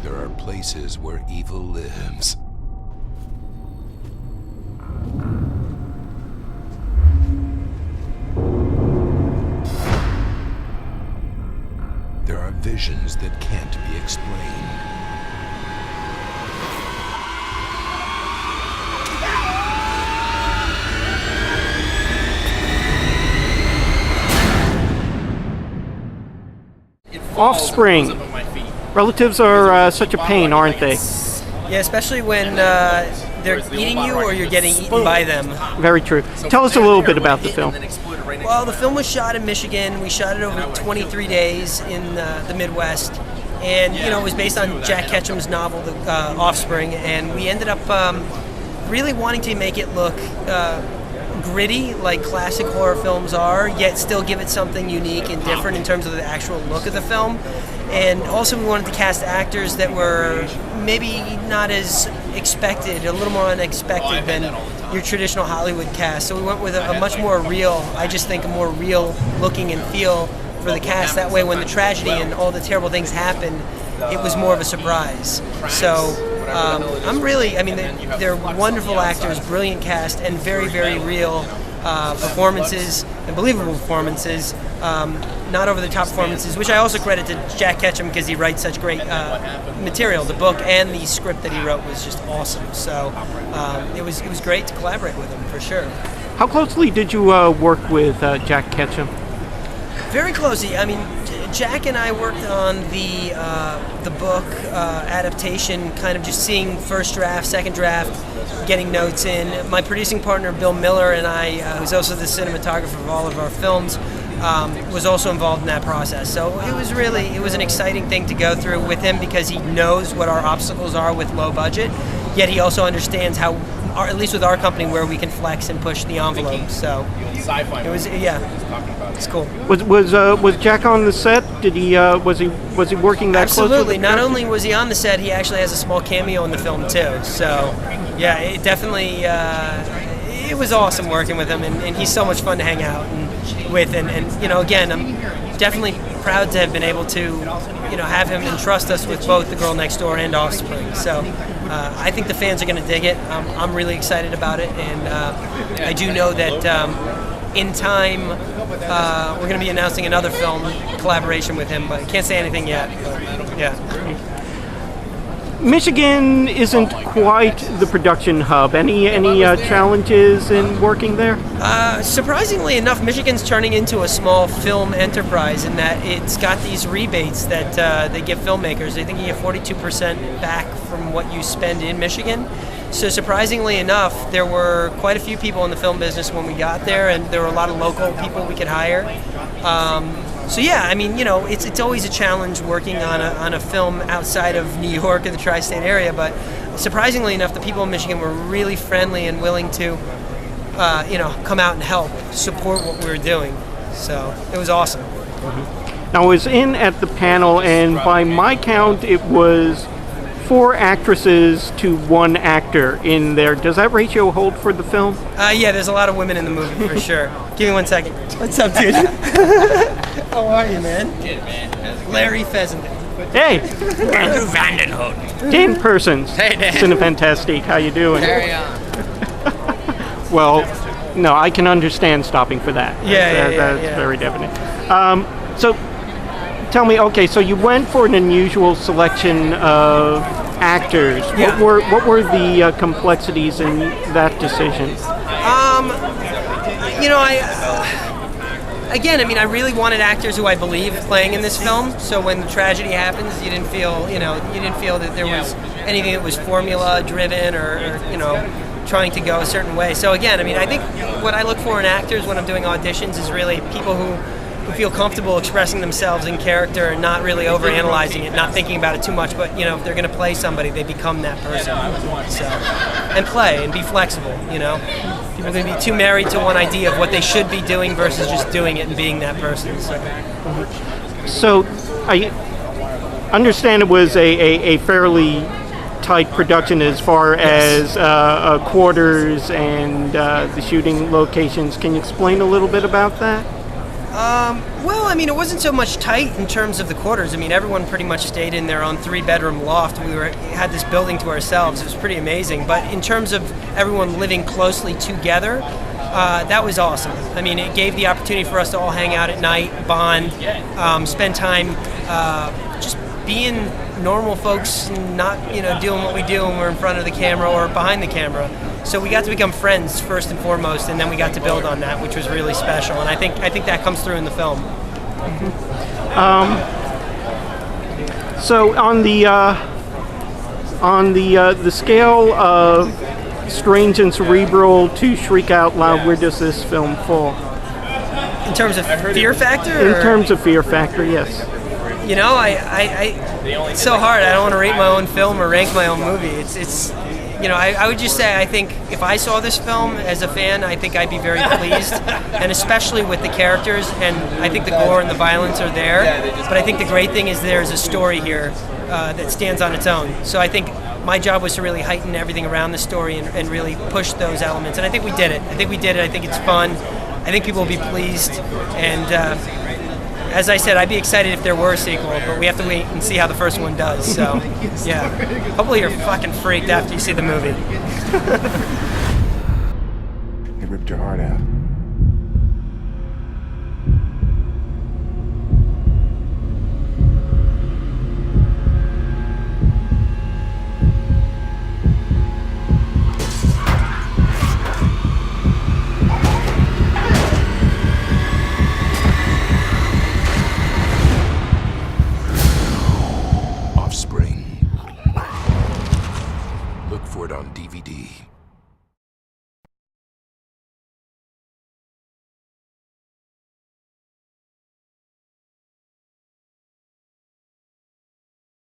there are places where evil lives. There are visions that can't be explained. Offspring. Relatives are such a pain, aren't they? Yeah, especially when they're eating you or you're getting eaten by them. Very true. Tell us a little bit about the film. Well, the film was shot in Michigan. We shot it over 23 days in the Midwest. And, it was based on Jack Ketchum's novel, The Offspring. And we ended up really wanting to make it look gritty, like classic horror films are, yet still give it something unique and different in terms of the actual look of the film. And also we wanted to cast actors that were maybe not as expected, a little more unexpected than your traditional Hollywood cast. So we went with a much more real, I just think a more real looking and feel for the cast. That way when the tragedy and all the terrible things happen, it was more of a surprise. So they're wonderful actors, brilliant cast, and very, very real performances, and believable performances, not over-the-top performances, which I also credit to Jack Ketchum because he writes such great material. The book and the script that he wrote was just awesome. So it was great to collaborate with him, for sure. How closely did you work with Jack Ketchum? Very closely. I mean, Jack and I worked on the book adaptation, kind of just seeing first draft, second draft, getting notes in. My producing partner, Bill Miller, and I, who's also the cinematographer of all of our films, was also involved in that process. So it was an exciting thing to go through with him because he knows what our obstacles are with low budget, yet he also understands how, or at least with our company, where we can flex and push the envelope. So it was, it's cool. Was Jack on the set? Did he was he working that closely? Absolutely. Not only was he on the set, he actually has a small cameo in the film too. So yeah, it definitely it was awesome working with him, and he's so much fun to hang out with. And again, I'm definitely proud to have been able to have him entrust us with both The Girl Next Door and Offspring. So I think the fans are going to dig it. I'm really excited about it, and I do know that in time we're going to be announcing another film collaboration with him, but I can't say anything yet. But, yeah. Michigan isn't quite the production hub. Any challenges in working there? Surprisingly enough, Michigan's turning into a small film enterprise in that it's got these rebates that they give filmmakers. I think you get 42% back from what you spend in Michigan. So surprisingly enough, there were quite a few people in the film business when we got there, and there were a lot of local people we could hire. So yeah, I mean, it's always a challenge working on a film outside of New York or the tri-state area, but surprisingly enough, the people in Michigan were really friendly and willing to, come out and help support what we were doing. So it was awesome. Mm-hmm. Now, I was in at the panel, and by my count, it was 4 actresses to 1 actor in there. Does that ratio hold for the film? Yeah, there's a lot of women in the movie for sure. Give me 1 second. What's up, dude? How are you, man? Good, man. Larry Fessenden. Hey! Andrew Vanden Houten. Dan Persons. Hey, Dan. Cinefantastique. How you doing? Carry on. Well, no, I can understand stopping for that. That's very definite. So, tell me, okay, so you went for an unusual selection of actors. Yeah. What were the complexities in that decision? I really wanted actors who I believe playing in this film. So when the tragedy happens, you didn't feel that there was anything that was formula driven or trying to go a certain way. So again, I think what I look for in actors when I'm doing auditions is really people who feel comfortable expressing themselves in character and not really overanalyzing it, not thinking about it too much, but if they're going to play somebody, they become that person. So, and play and be flexible, People are going to be too married to one idea of what they should be doing versus just doing it and being that person. So I understand it was a fairly tight production as far as quarters and the shooting locations. Can you explain a little bit about that? Well, I mean, it wasn't so much tight in terms of the quarters. I mean, everyone pretty much stayed in their own 3-bedroom loft. We had this building to ourselves. It was pretty amazing. But in terms of everyone living closely together, that was awesome. I mean, it gave the opportunity for us to all hang out at night, bond, spend time just being normal folks, and not doing what we do when we're in front of the camera or behind the camera. So we got to become friends first and foremost, and then we got to build on that, which was really special. And I think that comes through in the film. So on the scale of strange and cerebral to shriek out loud, where does this film fall? In terms of fear factor? In terms of fear factor, yes. It's so hard. I don't want to rate my own film or rank my own movie. It's I would just say I think if I saw this film as a fan, I think I'd be very pleased, and especially with the characters, and I think the gore and the violence are there, but I think the great thing is there's a story here that stands on its own. So I think my job was to really heighten everything around the story and really push those elements, and I think we did it. I think it's fun. I think people will be pleased, and as I said, I'd be excited if there were a sequel, but we have to wait and see how the first one does. So, yeah. Hopefully you're fucking freaked after you see the movie. They ripped your heart out. Offspring. Look for it on DVD.